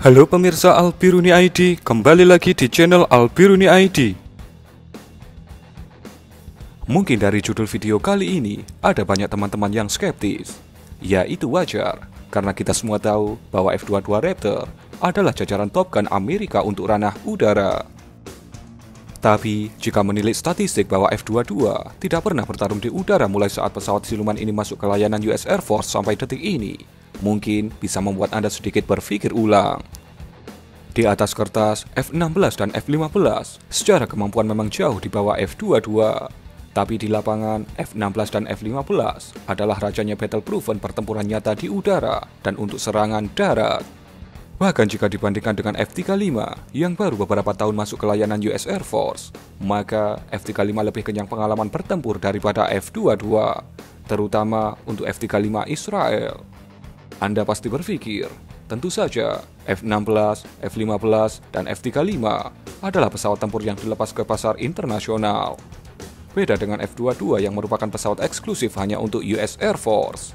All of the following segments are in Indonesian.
Halo pemirsa Albiruni ID, kembali lagi di channel Albiruni ID. Mungkin dari judul video kali ini, ada banyak teman-teman yang skeptis. Ya, itu wajar, karena kita semua tahu bahwa F-22 Raptor adalah jajaran Top Gun Amerika untuk ranah udara. Tapi, jika menilik statistik bahwa F-22 tidak pernah bertarung di udara mulai saat pesawat siluman ini masuk ke layanan US Air Force sampai detik ini, mungkin bisa membuat Anda sedikit berpikir ulang. Di atas kertas, F-16 dan F-15 secara kemampuan memang jauh di bawah F-22. Tapi di lapangan, F-16 dan F-15 adalah rajanya battle-proven pertempuran nyata di udara dan untuk serangan darat. Bahkan jika dibandingkan dengan F-35 yang baru beberapa tahun masuk ke layanan US Air Force, maka F-35 lebih kenyang pengalaman bertempur daripada F-22, terutama untuk F-35 Israel. Anda pasti berpikir, tentu saja F-16, F-15, dan F-35 adalah pesawat tempur yang dilepas ke pasar internasional. Beda dengan F-22 yang merupakan pesawat eksklusif hanya untuk US Air Force.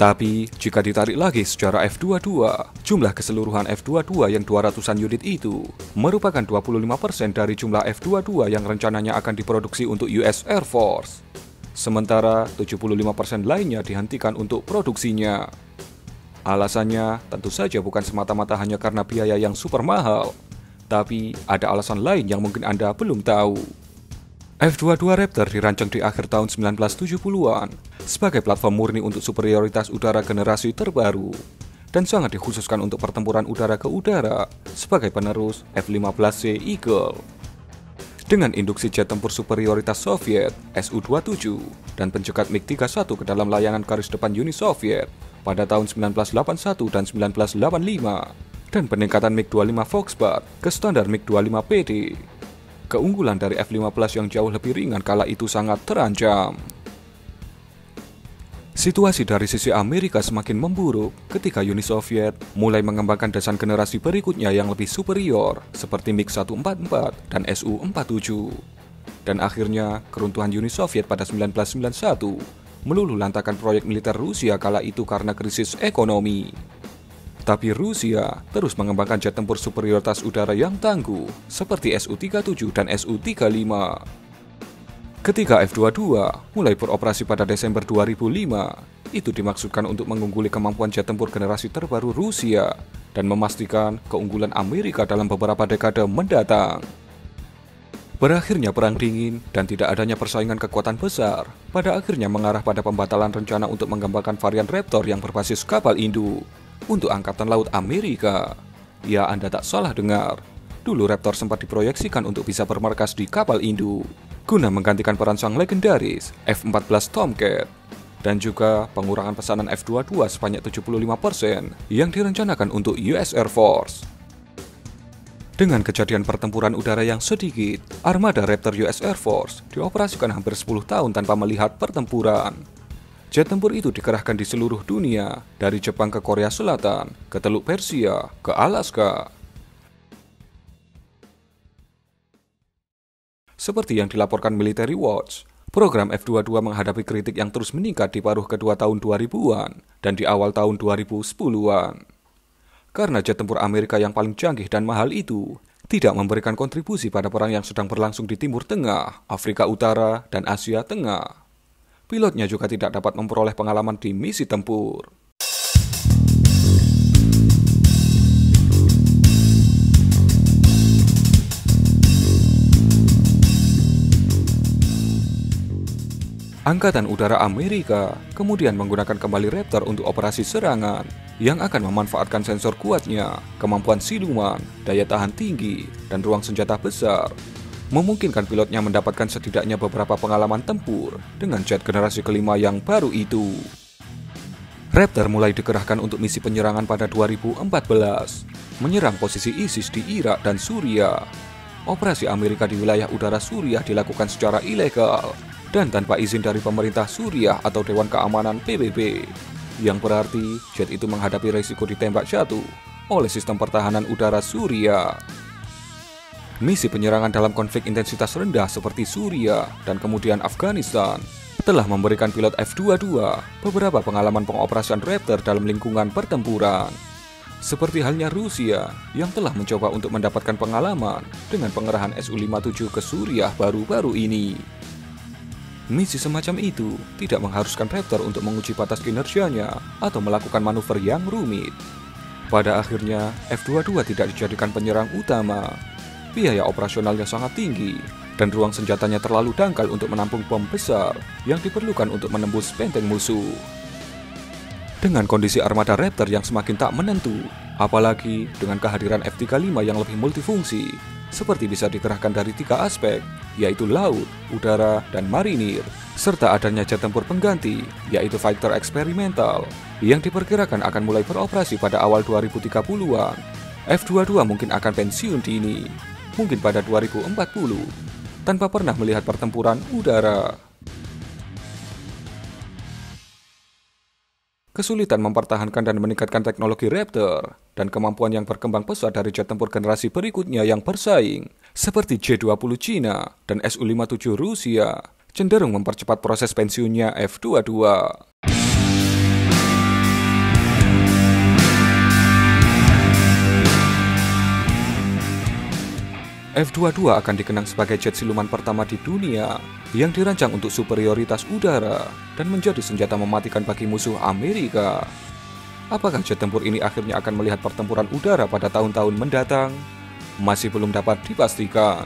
Tapi, jika ditarik lagi secara F-22, jumlah keseluruhan F-22 yang 200-an unit itu merupakan 25% dari jumlah F-22 yang rencananya akan diproduksi untuk US Air Force. Sementara 75% lainnya dihentikan untuk produksinya. Alasannya tentu saja bukan semata-mata hanya karena biaya yang super mahal, tapi ada alasan lain yang mungkin Anda belum tahu. F-22 Raptor dirancang di akhir tahun 1970-an sebagai platform murni untuk superioritas udara generasi terbaru dan sangat dikhususkan untuk pertempuran udara ke udara sebagai penerus F-15C Eagle. Dengan induksi jet tempur superioritas Soviet Su-27 dan pencegat MiG-31 ke dalam layanan garis depan Uni Soviet pada tahun 1981 dan 1985 dan peningkatan MiG-25 Foxbat ke standar MiG-25 PD. Keunggulan dari F-15 yang jauh lebih ringan kala itu sangat terancam. Situasi dari sisi Amerika semakin memburuk ketika Uni Soviet mulai mengembangkan desain generasi berikutnya yang lebih superior seperti MiG-144 dan Su-47. Dan akhirnya keruntuhan Uni Soviet pada 1991 meluluh lantakan proyek militer Rusia kala itu karena krisis ekonomi. Tapi Rusia terus mengembangkan jet tempur superioritas udara yang tangguh seperti Su-37 dan Su-35. Ketika F-22 mulai beroperasi pada Desember 2005, itu dimaksudkan untuk mengungguli kemampuan jet tempur generasi terbaru Rusia dan memastikan keunggulan Amerika dalam beberapa dekade mendatang. Berakhirnya Perang Dingin dan tidak adanya persaingan kekuatan besar pada akhirnya mengarah pada pembatalan rencana untuk mengembangkan varian Raptor yang berbasis kapal induk untuk Angkatan Laut Amerika. Ya, Anda tak salah dengar. Dulu Raptor sempat diproyeksikan untuk bisa bermarkas di kapal induk guna menggantikan peran sang legendaris F-14 Tomcat dan juga pengurangan pesanan F-22 sebanyak 75% yang direncanakan untuk US Air Force. Dengan kejadian pertempuran udara yang sedikit, armada Raptor US Air Force dioperasikan hampir 10 tahun tanpa melihat pertempuran. Jet tempur itu dikerahkan di seluruh dunia, dari Jepang ke Korea Selatan, ke Teluk Persia, ke Alaska. Seperti yang dilaporkan Military Watch, program F-22 menghadapi kritik yang terus meningkat di paruh kedua tahun 2000-an dan di awal tahun 2010-an. Karena jet tempur Amerika yang paling canggih dan mahal itu tidak memberikan kontribusi pada perang yang sedang berlangsung di Timur Tengah, Afrika Utara, dan Asia Tengah. Pilotnya juga tidak dapat memperoleh pengalaman di misi tempur. Angkatan Udara Amerika kemudian menggunakan kembali Raptor untuk operasi serangan yang akan memanfaatkan sensor kuatnya, kemampuan siluman, daya tahan tinggi, dan ruang senjata besar, memungkinkan pilotnya mendapatkan setidaknya beberapa pengalaman tempur dengan jet generasi kelima yang baru itu. Raptor mulai dikerahkan untuk misi penyerangan pada 2014, menyerang posisi ISIS di Irak dan Suriah. Operasi Amerika di wilayah udara Suriah dilakukan secara ilegal dan tanpa izin dari pemerintah Suriah atau Dewan Keamanan PBB, yang berarti jet itu menghadapi resiko ditembak jatuh oleh sistem pertahanan udara Suriah. Misi penyerangan dalam konflik intensitas rendah seperti Suriah dan kemudian Afghanistan telah memberikan pilot F-22 beberapa pengalaman pengoperasian Raptor dalam lingkungan pertempuran. Seperti halnya Rusia yang telah mencoba untuk mendapatkan pengalaman dengan pengerahan Su-57 ke Suriah baru-baru ini. Misi semacam itu tidak mengharuskan Raptor untuk menguji batas kinerjanya atau melakukan manuver yang rumit. Pada akhirnya, F-22 tidak dijadikan penyerang utama. Biaya operasionalnya sangat tinggi, dan ruang senjatanya terlalu dangkal untuk menampung bom besar yang diperlukan untuk menembus benteng musuh. Dengan kondisi armada Raptor yang semakin tak menentu, apalagi dengan kehadiran F-35 yang lebih multifungsi, seperti bisa dikerahkan dari 3 aspek, yaitu laut, udara, dan marinir, serta adanya jet tempur pengganti, yaitu fighter eksperimental, yang diperkirakan akan mulai beroperasi pada awal 2030-an, F-22 mungkin akan pensiun dini, mungkin pada 2040, tanpa pernah melihat pertempuran udara. Kesulitan mempertahankan dan meningkatkan teknologi Raptor dan kemampuan yang berkembang pesat dari jet tempur generasi berikutnya yang bersaing, seperti J-20 Cina dan Su-57 Rusia, cenderung mempercepat proses pensiunnya F-22. F-22 akan dikenang sebagai jet siluman pertama di dunia yang dirancang untuk superioritas udara dan menjadi senjata mematikan bagi musuh Amerika. Apakah jet tempur ini akhirnya akan melihat pertempuran udara pada tahun-tahun mendatang? Masih belum dapat dipastikan.